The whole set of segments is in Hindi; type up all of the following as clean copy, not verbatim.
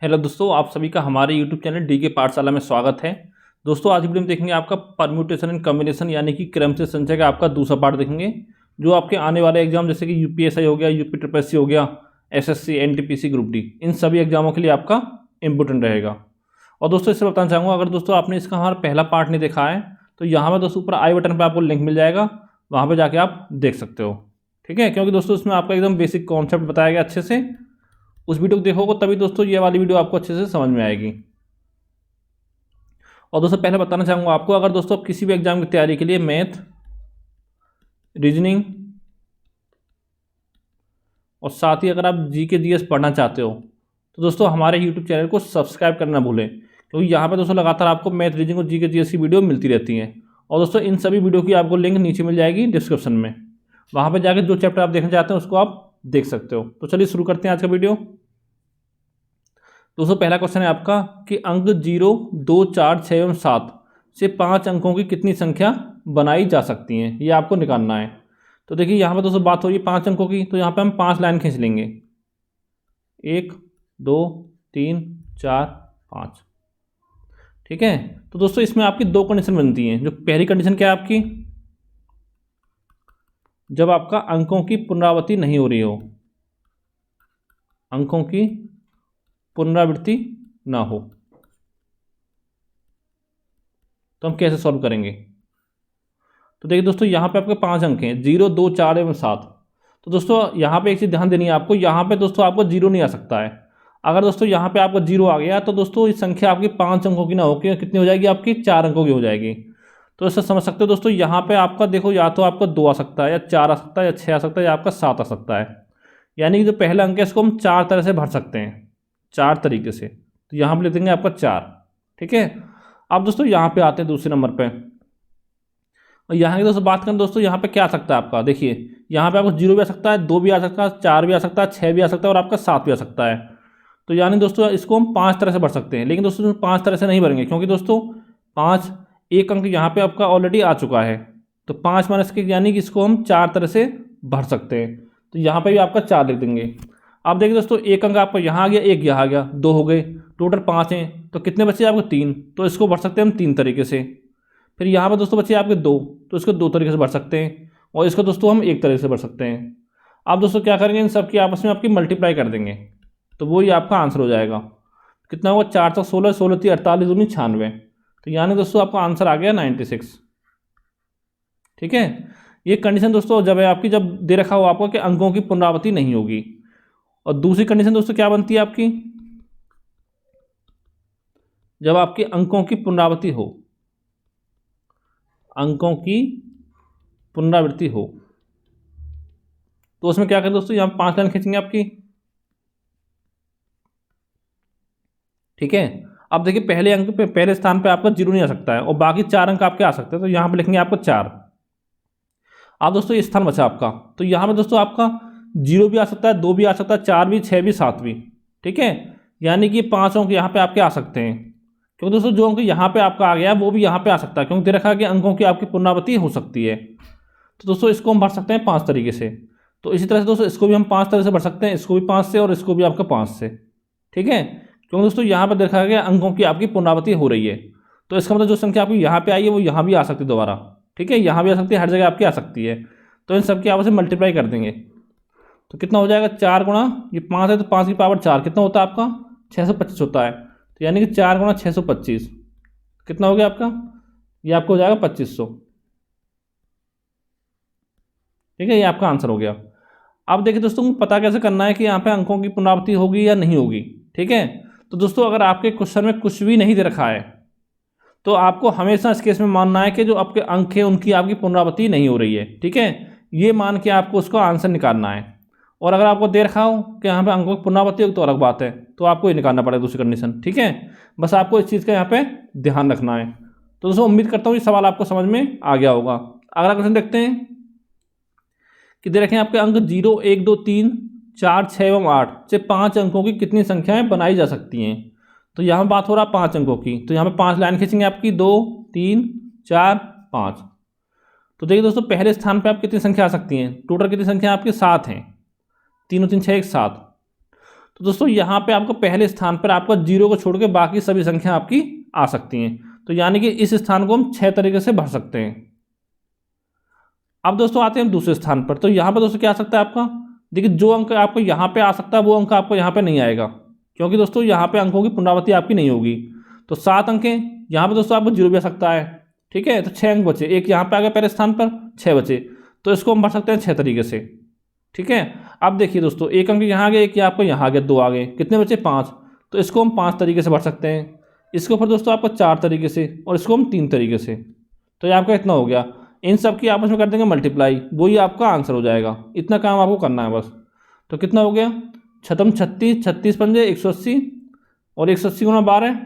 हेलो दोस्तों, आप सभी का हमारे यूट्यूब चैनल डी के पाठशाला में स्वागत है। दोस्तों आज वीडियो में देखेंगे आपका परम्यूटेशन एंड कॉम्बिनेशन यानी कि क्रमशः संचय का आपका दूसरा पार्ट देखेंगे, जो आपके आने वाले एग्जाम जैसे कि यूपीएसआई हो गया, यूपी ट्रिपल एससी हो गया, एसएससी, एनटीपीसी, ग्रुप डी, इन सभी एग्जामों के लिए आपका इंपॉर्टेंट रहेगा। और दोस्तों इससे बताना चाहूँगा, अगर दोस्तों आपने इसका हमारा पहला पार्ट नहीं देखा है तो यहाँ पर दोस्तों ऊपर आई बटन पर आपको लिंक मिल जाएगा, वहाँ पर जाके आप देख सकते हो। ठीक है, क्योंकि दोस्तों इसमें आपका एकदम बेसिक कॉन्सेप्ट बताया गया अच्छे से। उस वीडियो को देखोगे तभी दोस्तों ये वाली वीडियो आपको अच्छे से समझ में आएगी। और दोस्तों पहले बताना चाहूँगा आपको, अगर दोस्तों आप किसी भी एग्जाम की तैयारी के लिए मैथ, रीजनिंग और साथ ही अगर आप जीके जीएस पढ़ना चाहते हो तो दोस्तों हमारे यूट्यूब चैनल को सब्सक्राइब करना भूलें, क्योंकि यहाँ पर दोस्तों लगातार आपको मैथ, रीजनिंग और जीके जीएस की वीडियो मिलती रहती हैं। और दोस्तों इन सभी वीडियो की आपको लिंक नीचे मिल जाएगी डिस्क्रिप्शन में, वहाँ पर जाकर जो चैप्टर आप देखना चाहते हैं उसको आप देख सकते हो। तो चलिए शुरू करते हैं आज का वीडियो। दोस्तों पहला क्वेश्चन है आपका कि अंक 0, 2, 4, 6 एवं 7 से 5 अंकों की कितनी संख्या बनाई जा सकती हैं, ये आपको निकालना है। तो देखिए यहाँ पर दोस्तों बात हो रही है 5 अंकों की, तो यहाँ पे हम 5 लाइन खींच लेंगे, 1, 2, 3, 4, 5। ठीक है, तो दोस्तों इसमें आपकी दो कंडीशन बनती हैं। जो पहली कंडीशन क्या है आपकी, जब आपका अंकों की पुनरावृत्ति नहीं हो रही हो, अंकों की पुनरावृत्ति ना हो, तो हम कैसे सॉल्व करेंगे। तो देखिए दोस्तों यहाँ पे आपके 5 अंक हैं, 0, 2, 4 एवं 7। तो दोस्तों यहाँ पे एक चीज़ ध्यान देनी है आपको, यहाँ पे दोस्तों आपको 0 नहीं आ सकता है। अगर दोस्तों यहाँ पे आपको 0 आ गया तो दोस्तों इस संख्या आपकी 5 अंकों की ना होकर कितनी हो जाएगी, आपकी 4 अंकों की हो जाएगी। तो इससे समझ सकते हो दोस्तों, यहाँ पे आपका देखो या तो आपका 2 आ सकता है, या 4 आ सकता है, या 6 आ सकता है, या आपका 7 आ सकता है। यानी कि जो पहला अंक है इसको हम 4 तरह से भर सकते हैं, 4 तरीके से। तो यहाँ पे लिख देंगे आपका 4। ठीक है, अब दोस्तों यहाँ पे आते हैं दूसरे नंबर पे। और यहाँ की दोस्तों बात करें दोस्तों, यहाँ पे क्या आ सकता है आपका, देखिए यहाँ पे आपको 0 भी आ सकता है, 2 भी आ सकता है, 4 भी आ सकता है, 6 भी आ सकता है, और आपका 7 भी आ सकता है। तो यानी दोस्तों इसको हम 5 तरह से भर सकते हैं, लेकिन दोस्तों 5 तरह से नहीं भरेंगे, क्योंकि दोस्तों 5 एक अंक यहाँ पे आपका ऑलरेडी आ चुका है। तो 5 माइनस के यानी कि इसको हम 4 तरह से भर सकते हैं। तो यहाँ पे भी आपका 4 लिख देंगे। अब देखिए दोस्तों एक अंक आपको यहाँ आ गया, एक यहाँ आ गया, 2 हो गए, टोटल 5 हैं, तो कितने बचे आपको 3। तो इसको भर सकते हैं हम 3 तरीके से। फिर यहाँ पर दोस्तों बचे आपके 2, तो इसको 2 तरीके से भर सकते हैं, और इसको दोस्तों हम 1 तरीके से भर सकते हैं। अब दोस्तों क्या करेंगे, इन सब की आपस में आपकी मल्टीप्लाई कर देंगे, तो वही आपका आंसर हो जाएगा। कितना होगा, 4 × 16, 16 × 48, 19, 96। तो यानी दोस्तों आपका आंसर आ गया 96। ठीक है, ये कंडीशन दोस्तों जब है आपकी, जब दे रखा हो आपको कि अंकों की पुनरावृत्ति नहीं होगी। और दूसरी कंडीशन दोस्तों क्या बनती है आपकी, जब आपके अंकों की पुनरावृत्ति हो, अंकों की पुनरावृत्ति हो, तो उसमें क्या करें दोस्तों, यहाँ 5 लाइन खींचेंगे आपकी। ठीक है, अब देखिए पहले अंक पे, पहले स्थान पे आपका 0 नहीं आ सकता है, और बाकी 4 अंक आपके आ सकते हैं। तो यहाँ पे लिखेंगे आपको 4। अब दोस्तों ये स्थान बचा आपका, तो यहाँ पे दोस्तों आपका 0 भी आ सकता है, 2 भी आ सकता है, 4 भी, 6 भी, 7 भी। ठीक है, यानी कि 5 अंक यहाँ पे आपके आ सकते हैं, क्योंकि दोस्तों जो अंक यहाँ पे आपका आ गया है वो भी यहाँ पे आ सकता है, क्योंकि दे रखा है कि अंकों की आपकी पुनरावृत्ति हो सकती है। तो दोस्तों इसको हम भर सकते हैं 5 तरीके से। तो इसी तरह से दोस्तों इसको भी हम 5 तरह से भर सकते हैं, इसको भी 5 से, और इसको भी आपका 5 से। ठीक है, क्योंकि दोस्तों यहाँ पर देखा गया अंकों की आपकी पुनरावृत्ति हो रही है, तो इसका मतलब जो संख्या आपकी यहाँ पे आई है वो यहाँ भी आ सकती है दोबारा। ठीक है, यहाँ भी आ सकती है, हर जगह आपकी आ सकती है। तो इन सब की आपस में मल्टीप्लाई कर देंगे, तो कितना हो जाएगा, 4 गुणा ये 5 है, तो 5 की पावर 4 कितना होता है आपका, 625 होता है। तो यानी कि 4 गुणा 625 कितना हो गया आपका, ये आपको हो जाएगा 2500। ठीक है, ये आपका आंसर हो गया। अब देखिए दोस्तों पता कैसे करना है कि यहाँ पे अंकों की पुनरावृत्ति होगी या नहीं होगी। ठीक है, तो दोस्तों अगर आपके क्वेश्चन में कुछ भी नहीं दे रखा है तो आपको हमेशा इस केस में मानना है कि जो आपके अंक है उनकी आपकी पुनरावृत्ति नहीं हो रही है। ठीक है, ये मान के आपको उसका आंसर निकालना है। और अगर आपको दे रखा हो कि यहाँ पे अंकों की पुनरावृत्ति हो तो अलग बात है, तो आपको ये निकालना पड़ेगा दूसरी कंडीशन। ठीक है, बस आपको इस चीज़ का यहाँ पे ध्यान रखना है। तो दोस्तों उम्मीद करता हूँ ये सवाल आपको समझ में आ गया होगा। अगला क्वेश्चन देखते हैं कि दे रखे हैं आपके अंक 0, 1, 2, 3, 4, 6 एवं 8 से 5 अंकों की कितनी संख्याएं बनाई जा सकती हैं। तो यहाँ बात हो रहा है 5 अंकों की, तो यहाँ पे 5 लाइन खींचेंगे आपकी, 2, 3, 4, 5। तो देखिए दोस्तों पहले स्थान पे आप कितनी संख्या आ सकती हैं, टोटल कितनी संख्या आपकी 7 हैं, 3 और 3 6 1 7। तो दोस्तों यहाँ पे आपको पहले स्थान पर आपको 0 को छोड़ के बाकी सभी संख्या आपकी आ सकती हैं। तो यानी कि इस स्थान को हम 6 तरीके से भर सकते हैं। अब दोस्तों आते हैं दूसरे स्थान पर। तो यहाँ पर दोस्तों क्या आ सकता है आपका, देखिए जो अंक आपको यहाँ पे आ सकता है वो अंक आपको यहाँ पे नहीं आएगा, क्योंकि दोस्तों यहाँ पे अंकों की पुनरावृत्ति आपकी नहीं होगी। तो 7 अंक हैं, यहाँ पे दोस्तों आपको 0 भी आ सकता है, ठीक है। तो 6 अंक बचे, एक यहाँ पे आ गया पहले स्थान पर, 6 बचे, तो इसको हम भर सकते हैं 6 तरीके से, ठीक है। अब देखिए दोस्तों, एक अंक यहाँ आ गया, एक आपको यहाँ आ गया, 2 आ गए, कितने बचे 5, तो इसको हम 5 तरीके से भर सकते हैं। इसके ऊपर दोस्तों आपको 4 तरीके से, और इसको हम 3 तरीके से। तो ये आपका इतना हो गया, इन सब की आपस में कर देंगे मल्टीप्लाई, वही आपका आंसर हो जाएगा। इतना काम आपको करना है बस। तो कितना हो गया, 6 36, 36 पंजे 180, और 180 गुणा 12,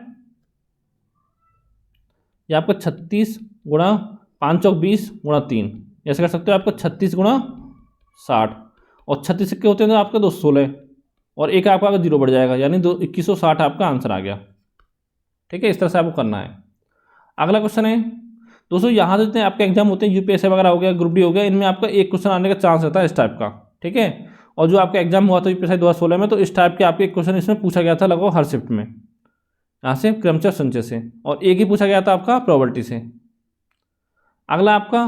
या आपको 36 गुणा 5 चौक 20 गुणा 3, ऐसे कर सकते हो। आपको 36 गुणा 60, और 36 सिक्के होते हैं तो आपका 216, और एक आपका 0 बढ़ जाएगा, यानी 2160 आपका आंसर आ गया, ठीक है। इस तरह से आपको करना है। अगला क्वेश्चन है दोस्तों, यहाँ से जितने आपके एग्जाम होते हैं, यूपीएससी वगैरह हो गया, ग्रुप डी हो गया, इनमें आपका एक क्वेश्चन आने का चांस रहता है इस टाइप का, ठीक है। और जो आपका एग्जाम हुआ था यूपीएससी 2016 में, तो इस टाइप के आपके क्वेश्चन इसमें पूछा गया था लगभग हर शिफ्ट में, यहाँ से क्रमचय संचय से, और एक ही पूछा गया था आपका प्रोबेबिलिटी से। अगला आपका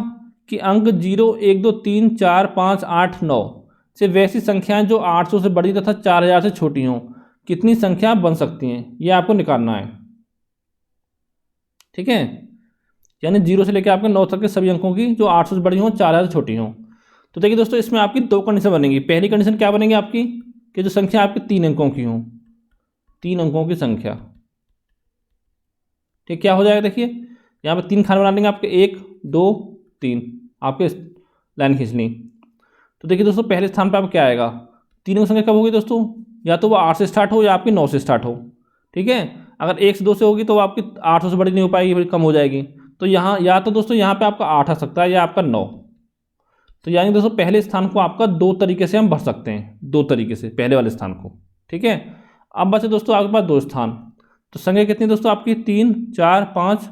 कि अंक 0, 1, 2, 3, 4, 5, 8, 9 से वैसी संख्याएं जो 800 से बड़ी तथा 4000 से छोटी हों, कितनी संख्या बन सकती हैं, ये आपको निकालना है, ठीक है। यानी 0 से लेकर आपके 9 तक के सभी अंकों की जो 800 से बड़ी हों, 4000 से छोटी हों। तो देखिए दोस्तों, इसमें आपकी 2 कंडीशन बनेंगी। पहली कंडीशन क्या बनेगी आपकी, कि जो संख्या आपकी 3 अंकों की हों, 3 अंकों की संख्या, ठीक। क्या हो जाएगा, देखिए यहाँ पे 3 खाने बना लेंगे आपके, 1 2 3, आपके लाइन खींच ली। तो देखिए दोस्तों, पहले स्थान पर आपको क्या आएगा, 3 की संख्या कब होगी दोस्तों, या तो वो 8 से स्टार्ट हो या आपकी 9 से स्टार्ट हो, ठीक है। अगर 1 से 2 से होगी तो वो आपकी 800 से बड़ी नहीं हो पाएगी, बड़ी कम हो जाएगी। तो यहाँ या तो दोस्तों यहाँ पे आपका 8 आ सकता है, या आपका 9। तो यानी दोस्तों पहले स्थान को आपका 2 तरीके से हम भर सकते हैं, 2 तरीके से पहले वाले स्थान को, ठीक है। अब बचे दोस्तों आपके पास 2 स्थान। तो संख्या कितनी दोस्तों आपकी, 3, 4, 5,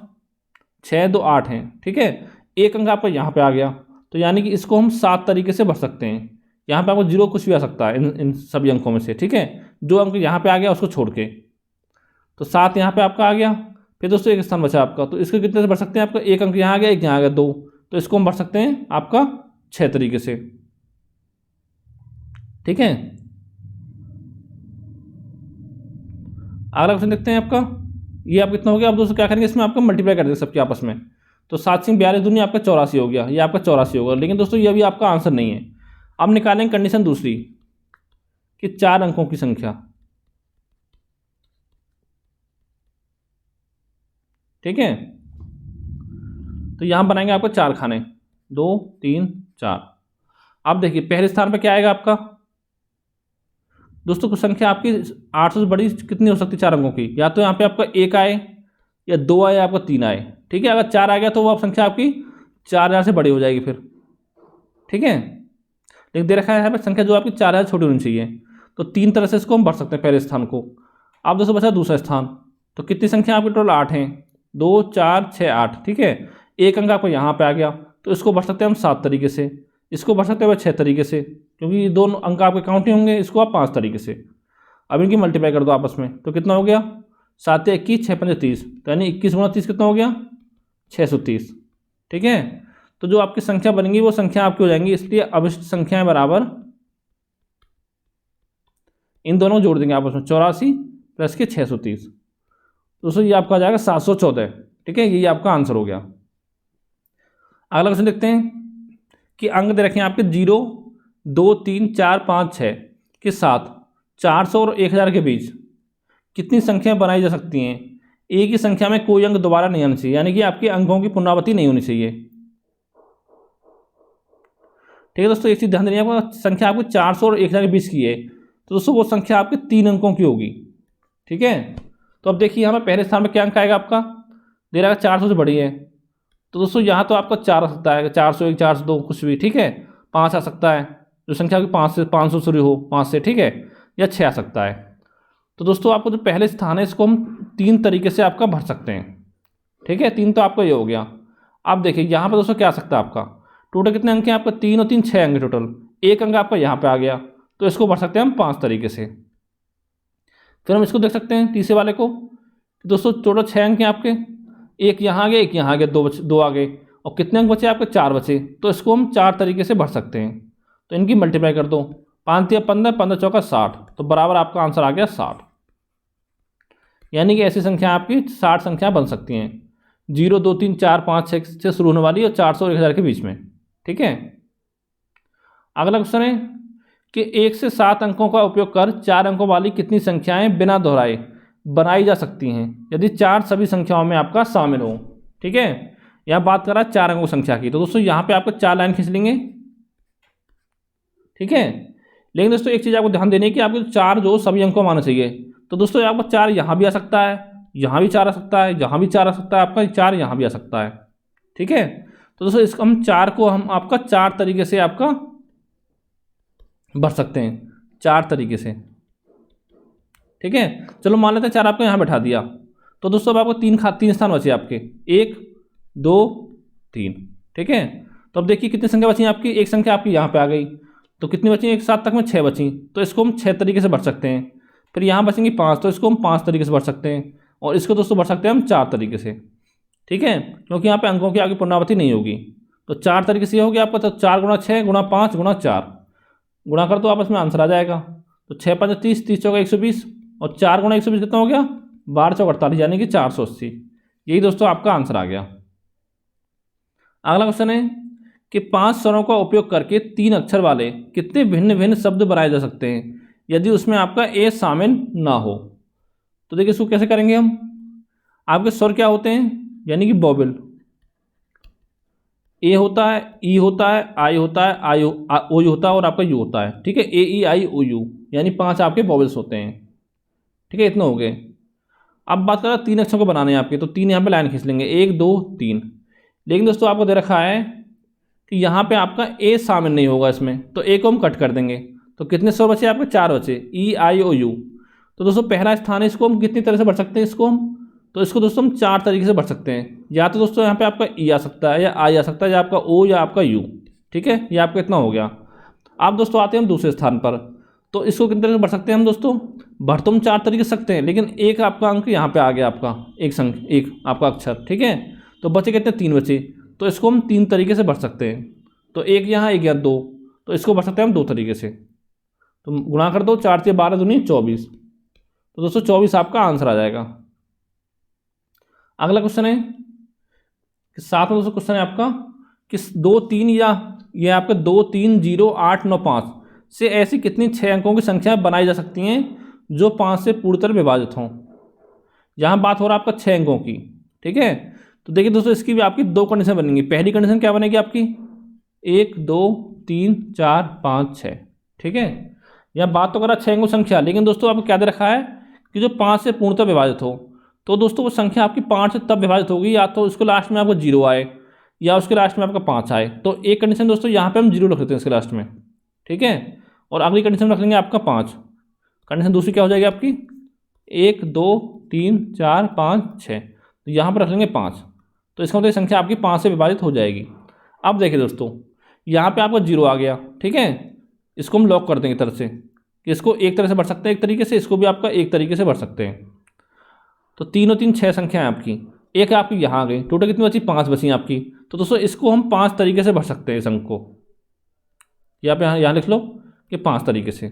6, 2, 8 हैं, ठीक है। एक अंक आपका यहाँ पे आ गया, तो यानी कि इसको हम 7 तरीके से भर सकते हैं। यहाँ पे आपको 0 कुछ भी आ सकता है इन सभी अंकों में से, ठीक है। जो अंक यहाँ पे आ गया उसको छोड़ के, तो 7 यहाँ पे आपका आ गया। फिर दोस्तों एक स्थान बचा आपका, तो इसको कितने से भर सकते हैं, आपका एक अंक यहाँ आ गया, एक यहाँ आ गया, 2, तो इसको हम भर सकते हैं आपका 6 तरीके से, ठीक है। अगला क्वेश्चन देखते हैं आपका, ये आप कितना हो गया। अब दोस्तों क्या करेंगे, इसमें आपका मल्टीप्लाई कर देंगे सबके आपस में। तो 7 से 42 दूनी आपका 84 हो गया, ये आपका 84 होगा। लेकिन दोस्तों ये अभी आपका आंसर नहीं है। अब निकालेंगे कंडीशन दूसरी, कि 4 अंकों की संख्या, ठीक है। तो यहां बनाएंगे आपको 4 खाने, 2 3 4। अब देखिए पहले स्थान पर क्या आएगा आपका दोस्तों, कुछ संख्या आपकी 800 से बड़ी कितनी हो सकती है 4 अंकों की, या तो यहाँ पे आपका 1 आए, या 2 आए, या आपका 3 आए, ठीक है। अगर 4 आ गया तो वो आप संख्या आपकी 4000 से बड़ी हो जाएगी फिर, ठीक है। लेकिन दे रखा है यहाँ पर संख्या जो आपकी 4000 छोटी होनी चाहिए। तो 3 तरह से इसको हम भर सकते हैं पहले स्थान को। अब दोस्तों बचा दूसरा स्थान, तो कितनी संख्या आपकी टोटल 8 हैं, 2 4 6 8, ठीक है। एक अंक आपको यहाँ पे आ गया, तो इसको भर सकते हैं हम 7 तरीके से, इसको भर सकते हैं 6 तरीके से, क्योंकि ये दोनों अंक आपके काउंट नहीं होंगे। इसको आप 5 तरीके से। अब इनकी मल्टीप्लाई कर दो आपस में, तो कितना हो गया, 7 या 21, 6 5 30, तो यानी 21 गुणा 30 कितना हो गया, 630, ठीक है। तो जो आपकी संख्या बनेंगी वो संख्या आपकी हो जाएंगी। इसलिए अभिष्ट संख्याएं बराबर, इन दोनों को जोड़ देंगे आपस में, 84 प्लस के 630, दोस्तों ये आपका आ जाएगा 714, ठीक है। ये आपका आंसर हो गया। अगला क्वेश्चन देखते हैं कि अंक दे रखे हैं आपके 0 2 3 4 5 6 के साथ 400 और 1000 के बीच कितनी संख्याएं बनाई जा सकती हैं। एक ही संख्या में कोई अंक दोबारा नहीं आना चाहिए, यानी कि आपके अंकों की पुनरावृत्ति नहीं होनी चाहिए, ठीक है दोस्तों। एक चीज ध्यान देनी है आपको, संख्या आपकी 400 और 1000 के बीच की है, तो दोस्तों वो संख्या आपके 3 अंकों की होगी, ठीक है। तो अब देखिए यहाँ पर पहले स्थान पर क्या अंक आएगा आपका, दे रहा है 400 से बड़ी है, तो दोस्तों यहाँ तो आपका 4 आ सकता है, 401 402 कुछ भी, ठीक है। 5 आ सकता है, जो संख्या की 5 से 500 शुरू हो, 5 से, ठीक है, या 6 आ सकता है। तो दोस्तों आपको जो पहले स्थान है इसको हम 3 तरीके से आपका भर सकते हैं, ठीक है। 3 तो आपका ये हो गया। अब देखिए यहाँ पर दोस्तों क्या आ सकता है आपका, टोटल कितने अंक हैं आपका, 3 और 3 6 अंक टोटल। एक अंक आपका यहाँ पे आ गया, तो इसको भर सकते हैं हम 5 तरीके से, फिर हम इसको देख सकते हैं तीसरे वाले को। दोस्तों टोटल 6 अंक हैं आपके, एक यहाँ आ गए, एक यहाँ आ गए, दो आ गए, और कितने अंक बचे आपके? 4 बचे। तो इसको हम 4 तरीके से भर सकते हैं। तो इनकी मल्टीप्लाई कर दो, 5 या 15, 15 चौका 60, तो बराबर आपका आंसर आ गया 60। यानी कि ऐसी संख्या आपकी 60 संख्या बन सकती हैं, 0, 2, 3, 4, 5, 6 से शुरू होने वाली, और 400 और 1000 के बीच में। ठीक है। अगला क्वेश्चन है कि 1 से 7 अंकों का उपयोग कर 4 अंकों वाली कितनी संख्याएं बिना दोहराए बनाई जा सकती हैं यदि 4 सभी संख्याओं में आपका शामिल हो। ठीक है। यहाँ बात कर रहा है 4 अंकों संख्या की। तो दोस्तों यहाँ पे आपको 4 लाइन खींच लेंगे। ठीक है। लेकिन दोस्तों एक चीज़ आपको ध्यान देने की, आपको 4 जो सभी अंकों में आना चाहिए। तो दोस्तों आपका 4 यहाँ भी आ सकता है, यहाँ भी 4 आ सकता है, यहाँ भी 4 आ सकता है, आपका 4 यहाँ भी आ सकता है। ठीक है। तो दोस्तों इसको हम 4 को हम आपका 4 तरीके से आपका भर सकते हैं, 4 तरीके से। ठीक है। चलो मान लेते हैं 4 आपको यहाँ बैठा दिया। तो दोस्तों अब आपको 3 स्थान बचे आपके, 1, 2, 3। ठीक है। तो अब देखिए कितनी संख्या बची आपकी, एक संख्या आपकी यहाँ पे आ गई, तो कितनी बची? 1 से 7 तक में 6 बची, तो इसको हम 6 तरीके से भर सकते हैं। फिर यहाँ बचेंगी 5, तो इसको हम 5 तरीके से भर सकते हैं, और इसको दोस्तों भर सकते हैं हम 4 तरीके से। ठीक है। क्योंकि यहाँ पे अंकों की आगे पुनरावृत्ति नहीं होगी, तो 4 तरीके से ये हो गया आपका। तो 4 गुणा 6 गुणा 5 गुणा 4, गुणा कर दो आपस में, आंसर आ जाएगा। तो 6 5 30, 30 चौका 120, और 4 गुणा 120 कितना हो गया? 12 चौक 48, यानी कि 480। यही दोस्तों आपका आंसर आ गया। अगला क्वेश्चन है कि 5 स्वरों का उपयोग करके 3 अक्षर वाले कितने भिन्न भिन्न शब्द बनाए जा सकते हैं यदि उसमें आपका ए शामिल ना हो। तो देखिए इसको कैसे करेंगे हम। आपके स्वर क्या होते हैं? यानी कि वोवेल। ए होता है, ई होता है, आई होता है, आई ओ यू होता है, और आपका यू होता है। ठीक है। ए ई आई ओ यू, यानी 5 आपके वोवेल्स होते हैं। ठीक है। इतना हो गए। अब बात करें 3 अक्षरों को बनाने हैं आपके, तो 3 यहाँ पे लाइन खींच लेंगे, 1, 2, 3। लेकिन दोस्तों आपको दे रखा है कि यहाँ पे आपका ए शामिल नहीं होगा इसमें, तो ए को हम कट कर देंगे। तो कितने स्वर बचे आपके? 4 बचे, ई आई ओ यू। तो दोस्तों पहला स्थान है, इसको हम कितनी तरह से भर सकते हैं इसको हम? तो इसको दोस्तों हम 4 तरीके से भर सकते हैं। या तो दोस्तों यहाँ पे आपका ई आ सकता है, या आई आ सकता है, या आपका ओ, या आपका यू। ठीक है। ये आपका इतना हो गया। अब दोस्तों आते हैं हम दूसरे स्थान पर। तो इसको कितने तरह से भर सकते हैं हम दोस्तों? भर तो हम 4 तरीके से सकते हैं, लेकिन एक आपका अंक यहाँ पे आ गया, आपका एक आपका अक्षर। ठीक है। तो बचे कितने? 3 बचे, तो इसको हम 3 तरीके से भर सकते हैं। तो एक यहाँ, एक यहाँ, 2, तो इसको भर सकते हैं हम 2 तरीके से। तो गुणा कर दो, 4 से 12 दूनी 24। तो दोस्तों 24 आपका आंसर आ जाएगा। अगला क्वेश्चन है कि साथ में दोस्तों क्वेश्चन है आपका कि 2, 3 या ये आपका 2, 3, 0, 8, 9, 5 से ऐसी कितनी 6 अंकों की संख्या बनाई जा सकती हैं जो 5 से पूर्णतः विभाजित हों। यहाँ बात हो रहा है आपका 6 अंकों की। ठीक है। तो देखिए दोस्तों इसकी भी आपकी 2 कंडीशन बनेंगी। पहली कंडीशन क्या बनेगी आपकी? 1, 2, 3, 4, 5, 6। ठीक है। यहाँ बात तो कर रहा है 6 अंकों संख्या, लेकिन दोस्तों आपको क्या दे रखा है कि जो 5 से पूर्णतः विभाजित हो। तो दोस्तों वो संख्या आपकी 5 से तब विभाजित होगी या तो उसके लास्ट में आपको 0 आए, या उसके लास्ट में आपका 5 आए। तो एक कंडीशन दोस्तों यहाँ पे हम 0 रख देते हैं इसके लास्ट में। ठीक है। और अगली कंडीशन रख लेंगे आपका 5। कंडीशन दूसरी क्या हो जाएगी आपकी? 1, 2, 3, 4, 5, 6, तो यहाँ पर रख लेंगे 5। तो इसका मतलब संख्या आपकी 5 से विभाजित हो जाएगी। अब देखिए दोस्तों यहाँ पे आपका 0 आ गया। ठीक है। इसको हम लॉक कर देंगे तरह से, इसको एक तरह से भर सकते हैं, एक तरीके से, इसको भी आपका एक तरीके से भर सकते हैं। तो 3 और 3 6 संख्या है आपकी, एक आपकी यहाँ आ गई, टोटल कितनी बची? 5 बची आपकी। तो दोस्तों इसको हम 5 तरीके से भर सकते हैं इस अंक को। यहाँ लिख लो कि 5 तरीके से।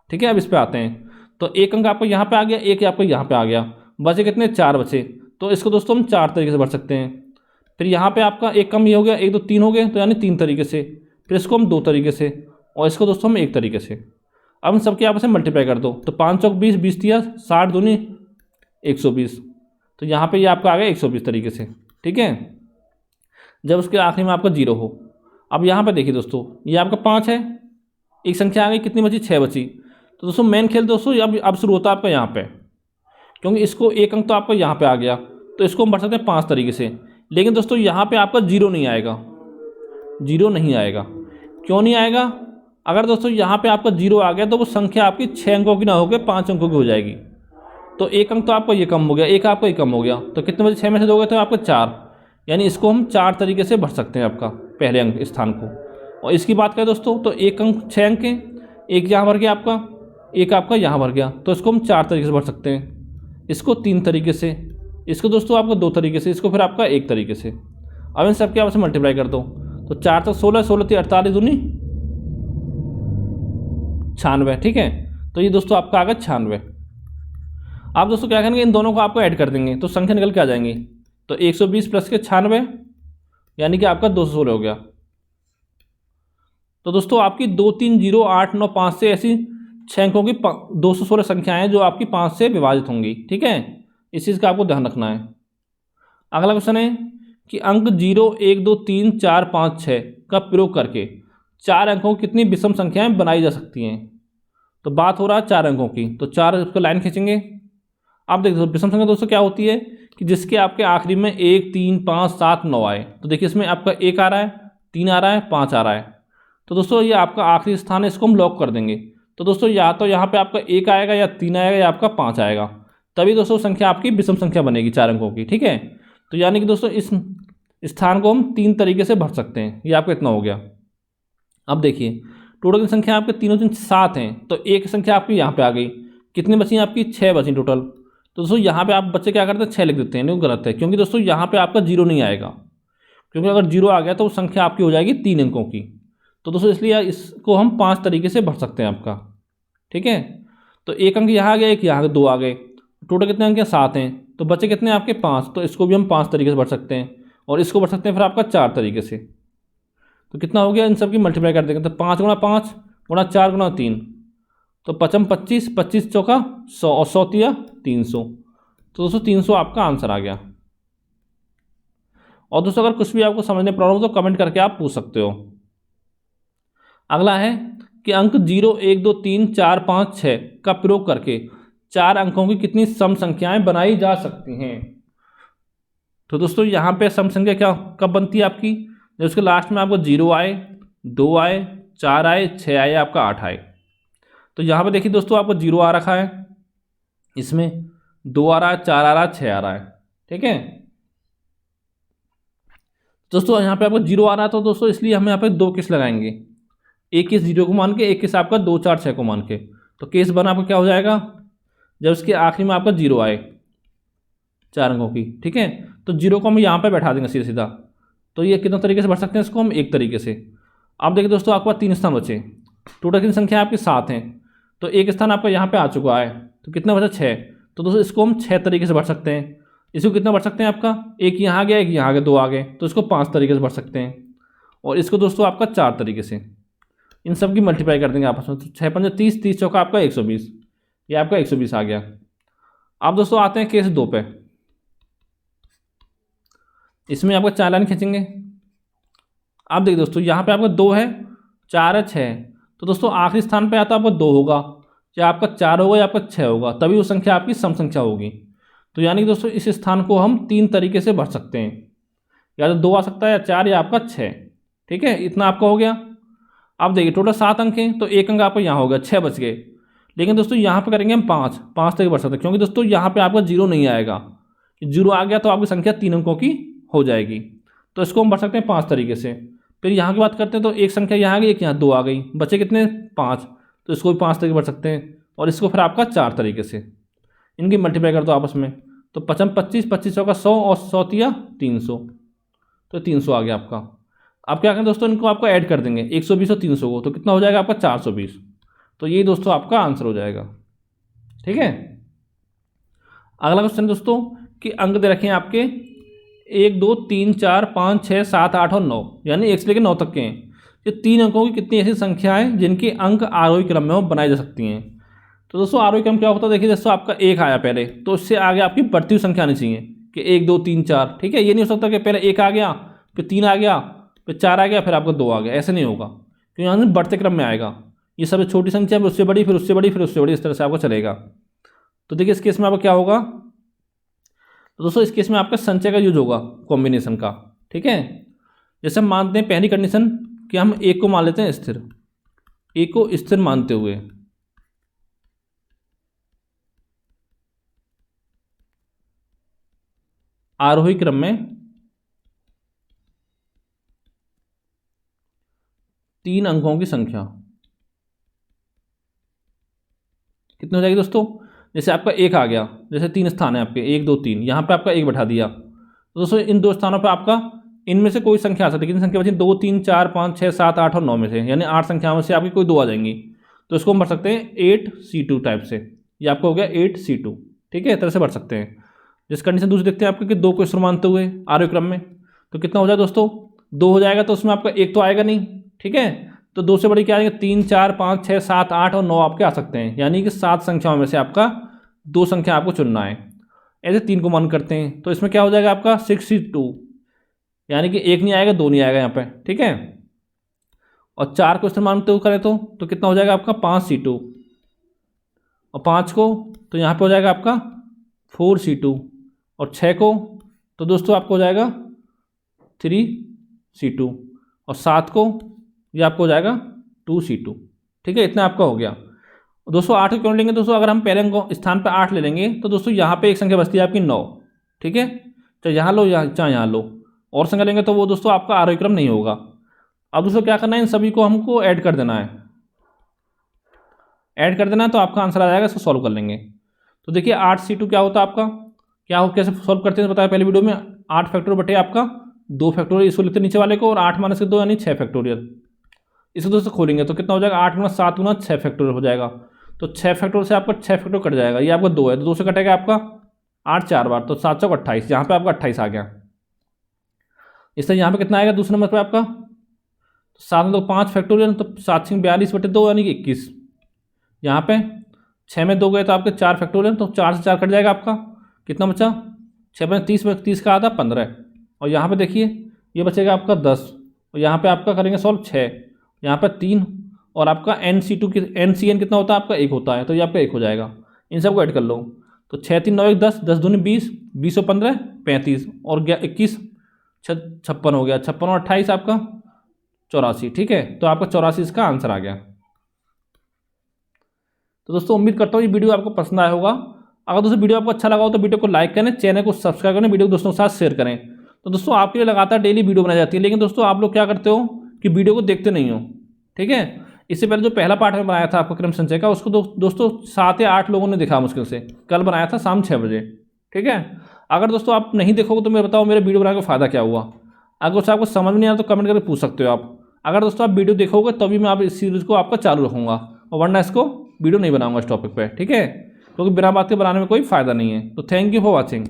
ठीक है। अब इस पे आते हैं। तो एक अंक आपको यहाँ पे आ गया, एक आपको यहाँ पे आ गया, बचे कितने? 4 बचे। तो इसको दोस्तों हम 4 तरीके से भर सकते हैं। फिर यहाँ पे आपका एक कम ये हो गया, 1, 2, 3 हो गए, तो यानी 3 तरीके से। फिर इसको हम 2 तरीके से, और इसको दोस्तों हम 1 तरीके से। अब इन सबके आपस में मल्टीप्लाई कर दो, तो 5 चौक 20, 20 तिया 60, दूनी 120। तो यहाँ पे ये आपका आ गया 120 तरीके से। ठीक है। जब उसके आखिरी में आपका 0 हो। अब यहाँ पे देखिए दोस्तों ये आपका 5 है, एक संख्या आ गई, कितनी बची? 6 बची। तो दोस्तों मेन खेल दोस्तों अब शुरू होता है आपका यहाँ पे, क्योंकि इसको एक अंक तो आपका यहाँ पे आ गया, तो इसको हम भर सकते हैं 5 तरीके से। लेकिन दोस्तों यहाँ पे आपका 0 नहीं आएगा, 0 नहीं आएगा। क्यों नहीं आएगा? अगर दोस्तों यहाँ पे आपका 0 आ गया तो वो संख्या आपकी 6 अंकों की ना होकर 5 अंकों की हो जाएगी। तो एक अंक तो आपका ये कम हो गया, एक आपका ये कम हो गया, तो कितने बजे? 6 में से 2 गए तो आपका 4, यानी इसको हम 4 तरीके से भर सकते हैं आपका पहले अंक स्थान को। और इसकी बात करें दोस्तों तो एक अंक 6 अंक हैं, एक यहाँ भर गया आपका, एक आपका यहाँ भर गया, तो इसको हम 4 तरीके से भर सकते हैं, इसको 3 तरीके से, इसको दोस्तों आपको 2 तरीके से, इसको फिर आपका 1 तरीके से। अब इन सबके आपस में मल्टीप्लाई कर दो, तो 4 तो 16, 16 × 48 दूनी 96, ठीक है। तो ये दोस्तों आपका आ गया 96। आप दोस्तों क्या करेंगे, इन दोनों को आपको ऐड कर देंगे तो संख्या निकल के आ जाएंगी। तो 120 प्लस के 96 यानी कि आपका 216 हो गया। तो दोस्तों आपकी 2 3 0 8 9 5 से ऐसी 6 अंकों की 216 संख्याएं हैं जो आपकी 5 से विभाजित होंगी, ठीक है। इस चीज़ का आपको ध्यान रखना है। अगला क्वेश्चन है कि अंक 0 1 2 3 4 5 6 का प्रयोग करके 4 अंकों की कितनी विषम संख्याएं बनाई जा सकती हैं। तो बात हो रहा है 4 अंकों की, तो 4 उसको लाइन खींचेंगे। आप देखो विषम संख्या दोस्तों क्या होती है कि जिसके आपके आखिरी में 1 3 5 7 9 आए। तो देखिए इसमें आपका 1 आ रहा है, 3 आ रहा है, 5 आ रहा है। तो दोस्तों ये आपका आखिरी स्थान है, इसको हम लॉक कर देंगे। तो दोस्तों या तो यहाँ पे आपका 1 आएगा या 3 आएगा या आपका 5 आएगा, तभी दोस्तों संख्या आपकी विषम संख्या बनेगी 4 अंकों की, ठीक है। तो यानी कि दोस्तों इस स्थान को हम 3 तरीके से भर सकते हैं। ये आपका इतना हो गया। अब देखिए टोटल की संख्या आपके तीनों 7 हैं, तो एक संख्या आपकी यहाँ पे आ गई। कितनी बची आपकी? 6 बची टोटल। तो दोस्तों यहाँ पे आप बच्चे क्या करते हैं, 6 लिख देते हैं, नहीं गलत है, क्योंकि दोस्तों यहाँ पे आपका 0 नहीं आएगा, क्योंकि अगर 0 आ गया तो संख्या आपकी हो जाएगी 3 अंकों की। तो दोस्तों इसलिए इसको हम 5 तरीके से भर सकते हैं आपका, ठीक है। तो एक अंक यहाँ आ गया, एक यहाँ 2 आ गए, टोटल कितने अंक हैं? 7 हैं। तो बच्चे कितने आपके? 5। तो इसको भी हम 5 तरीके से भर सकते हैं, और इसको भर सकते हैं फिर आपका 4 तरीके से। तो कितना हो गया, इन सब की मल्टीप्लाई कर देंगे, तो 5 × 5 × 4 × 3, तो 5 25, 25 चौका 100 और 100 तिया 300। तो दोस्तों 300 आपका आंसर आ गया। और दोस्तों अगर कुछ भी आपको समझने प्रॉब्लम हो तो कमेंट करके आप पूछ सकते हो। अगला है कि अंक 0 1 2 3 4 5 6 का प्रयोग करके 4 अंकों की कितनी सम संख्याएं बनाई जा सकती हैं। तो दोस्तों यहाँ पे सम संख्या क्या कब बनती है आपकी? जब उसके लास्ट में आपको 0 आए, 2 आए, 4 आए, 6 आए, आपका 8 आए। तो यहाँ पे देखिए दोस्तों आपको 0 आ रखा है, इसमें 2 आ रहा है, 4 आ रहा है, 6 आ रहा है, ठीक है। दोस्तों यहाँ पे आपको 0 आ रहा है, तो दोस्तों इसलिए हम यहाँ पे 2 केस लगाएंगे, एक केस 0 को मान के, एक केस आपका 2 4 6 को मान के। तो केस बना आपका क्या हो जाएगा, जब उसके आखिरी में आपका 0 आए 4 अंकों की, ठीक है। तो 0 को हम यहाँ पे बैठा देंगे सीधा सीधा। तो ये कितने तरीके से भर सकते हैं इसको हम? 1 तरीके से। आप देखिए दोस्तों आपके पास 3 स्थान बचे, टोटल की संख्या आपकी 7 हैं, तो एक स्थान आपका यहाँ पे आ चुका है, तो कितना बचा? 6। तो दोस्तों इसको हम 6 तरीके से भर सकते हैं। इसको कितना भर सकते हैं आपका? एक यहाँ आ गया, एक यहाँ आ गया, 2 आ गए, तो इसको 5 तरीके से भर सकते हैं। और इसको दोस्तों आपका 4 तरीके से। इन सब की मल्टीप्लाई कर देंगे आपस में, तो 6 5 30, 30 चौका आपका 120, ये आपका 120 आ गया। अब दोस्तों आते हैं केस 2 पे। इसमें आपका 4 लाइन खींचेंगे। आप देखिए दोस्तों यहाँ पे आपका 2 है, 4 है, 6 है। तो दोस्तों आखिरी स्थान पे आता आपका 2 होगा, या आपका 4 होगा, या आपका 6 होगा, तभी वो संख्या आपकी सम संख्या होगी। तो यानी कि दोस्तों इस स्थान को हम 3 तरीके से भर सकते हैं, या तो 2 आ सकता है, या 4, या आपका 6, ठीक है। इतना आपका हो गया। अब देखिए टोटल 7 अंक हैं, तो एक अंक आपका यहाँ हो गया, 6 बच गए। लेकिन दोस्तों यहाँ पे करेंगे हम 5 तक भर सकते हैं, क्योंकि दोस्तों यहाँ पे आपका 0 नहीं आएगा। 0 आ गया तो आपकी संख्या 3 अंकों की हो जाएगी। तो इसको हम भर सकते हैं 5 तरीके से। फिर यहाँ की बात करते हैं, तो एक संख्या यहाँ आ गई, एक यहाँ 2 आ गई, बचे कितने? 5। तो इसको भी 5 तरीके भर सकते हैं, और इसको फिर आपका 4 तरीके से। इनकी मल्टीप्लाई कर दो आपस में, तो 5 25, 25 चौका 100 और 100 तिया 300, तो 300 आ गया आपका। आप क्या करें दोस्तों, इनको आपको ऐड कर देंगे 120 और 300 को, तो कितना हो जाएगा आपका? 420। तो यही दोस्तों आपका आंसर हो जाएगा, ठीक है। अगला क्वेश्चन दोस्तों कि अंक दे रखे हैं आपके 1 2 3 4 5 6 7 8 और 9, यानी 1 से लेकर 9 तक के हैं। ये 3 अंकों की कितनी ऐसी संख्या है जिनके अंक आरोही क्रम में वो बनाई जा सकती हैं। तो दोस्तों आरोही क्रम क्या होता है? देखिए दोस्तों आपका 1 आया पहले, तो उससे आगे आपकी बढ़ती हुई संख्या आनी चाहिए कि 1 2 3 4, ठीक है। ये नहीं हो सकता कि पहले 1 आ गया, फिर 3 आ गया, फिर 4 आ गया, फिर आपका 2 आ गया, ऐसे नहीं होगा, क्योंकि यहाँ से बढ़ते क्रम में आएगा। ये सब छोटी संख्या, फिर उससे बड़ी, फिर उससे बड़ी, फिर उससे बड़ी, इस तरह से आपको चलेगा। तो देखिए इस केस में आपका क्या होगा, तो दोस्तों इस केस में आपका संचय का यूज होगा, कॉम्बिनेशन का, ठीक है। जैसे हम मानते हैं पहली कंडीशन कि हम 1 को मान लेते हैं स्थिर, 1 को स्थिर मानते हुए आरोही क्रम में 3 अंकों की संख्या, कितनी हो जाएगी दोस्तों, जैसे आपका 1 आ गया, जैसे 3 स्थान है आपके 1 2 3, यहाँ पे आपका 1 बैठा दिया, तो दोस्तों इन 2 स्थानों पे आपका इनमें से कोई संख्या आ सकती है। कितनी संख्या बची, 2 3 4 5 6 7 8 और 9 में से, यानी 8 संख्याओं में से आपकी कोई 2 आ जाएंगी। तो इसको हम भर सकते हैं 8C2 टाइप से, ये आपका हो गया 8C2। ठीक है, इस तरह से भर सकते हैं। जिस कंडीशन दूसरी देखते हैं आपके कि 2 को स्थिर मानते हुए आरोही क्रम में, तो कितना हो जाए दोस्तों, 2 हो जाएगा, तो उसमें आपका 1 तो आएगा नहीं। ठीक है, तो 2 से बड़ी क्या आएंगे, 3 4 5 6 7 8 और 9 आपके आ सकते हैं, यानी कि 7 संख्याओं में से आपका 2 संख्या आपको चुनना है। ऐसे 3 को मान करते हैं, तो इसमें क्या हो जाएगा आपका 6C2, यानी कि 1 नहीं आएगा, 2 नहीं आएगा यहाँ पे। ठीक है, और 4 को स्थिर मानते हुए करें तो कितना हो जाएगा आपका 5C2, और 5 को तो यहाँ पे हो जाएगा आपका 4C2, और 6 को तो दोस्तों आपको हो जाएगा 3C2, और 7 को ये आपको हो जाएगा 2C2। ठीक है, इतना आपका हो गया। दोस्तों 8 को क्यों लेंगे दोस्तों, अगर हम पहले स्थान पर 8 ले लेंगे तो दोस्तों यहाँ पे एक संख्या बचती है आपकी 9। ठीक है, चाहे यहाँ लो चाहे यहाँ लो, और संख्या लेंगे तो वो दोस्तों आपका आरोही क्रम नहीं होगा। अब दोस्तों क्या करना है, इन सभी को हमको ऐड कर देना है, ऐड कर देना है, तो आपका आंसर आ जाएगा। इसको सॉल्व कर लेंगे तो देखिए 8C2 क्या होता है आपका, क्या हो कैसे सॉल्व करते हैं बताया पहले वीडियो में। 8 फैक्टोरियल बटे आपका 2 फैक्टोरियल, इसको लिखते नीचे वाले को, और 8 - 2 यानी 6 फैक्टोरियल। इसको दोस्तों खोलेंगे तो कितना हो जाएगा, 8 × 7 × 6 फैक्टोरियल हो जाएगा। तो 6 फैक्टोरियल से आपका 6 फैक्टोरियल कट जाएगा, ये आपका 2 है, तो 2 से कटेगा आपका 8 4 बार, तो 7 चौक 28, यहाँ पे आपका 28 आ गया। इससे यहाँ पे कितना आएगा दूसरे नंबर पर आपका, 7 में 2 5 फैक्टोरियल, तो 7 6 42 बटे 2 यानी कि 21। यहाँ पे 6 में 2 गए तो आपके 4 फैक्टोरियल, तो 4 से 4 कट जाएगा आपका, कितना बचा 6 में 30 में 30 का आधा 15, और यहाँ पे देखिए ये बचेगा आपका 10, और यहाँ पे आपका करेंगे सॉल्व 6, यहाँ पर 3, और आपका NC2 की NCN कितना होता है आपका 1 होता है, तो ये आपका 1 हो जाएगा। इन सबको ऐड कर लो, तो 6 3 9 1 10, 10 दूनी 20, 20 और 15 35, और 21 56 हो गया, 56 और 28 आपका 84। ठीक है, तो आपका 84 इसका आंसर आ गया। तो दोस्तों उम्मीद करता हूँ ये वीडियो आपको पसंद आया होगा। अगर दोस्तों वीडियो आपको अच्छा लगा हो तो वीडियो को लाइक करें, चैनल को सब्सक्राइब करें, वीडियो को दोस्तों के साथ शेयर करें। तो दोस्तों आपके लिए लगातार डेली वीडियो बनाई जाती है, लेकिन दोस्तों आप लोग क्या करते हो कि वीडियो को देखते नहीं हो। ठीक है, इससे पहले जो पहला पार्ट में बनाया था आपका क्रम संचय का, उसको दोस्तों 7 या 8 लोगों ने देखा मुश्किल से, कल बनाया था शाम 6 बजे। ठीक है, अगर दोस्तों आप नहीं देखोगे तो मैं बताओ मेरे वीडियो बनाने का फ़ायदा क्या हुआ। अगर दोस्तों आपको समझ में नहीं आया तो कमेंट करके पूछ सकते हो आप। अगर दोस्तों आप वीडियो देखोगे तभी मैं आप इस सीरीज़ को आपका चालू रखूँगा, और वरना इसको वीडियो नहीं बनाऊँगा इस टॉपिक पर। ठीक है, क्योंकि बिना बात के बनाने में कोई फ़ायदा नहीं है। तो थैंक यू फॉर वॉचिंग।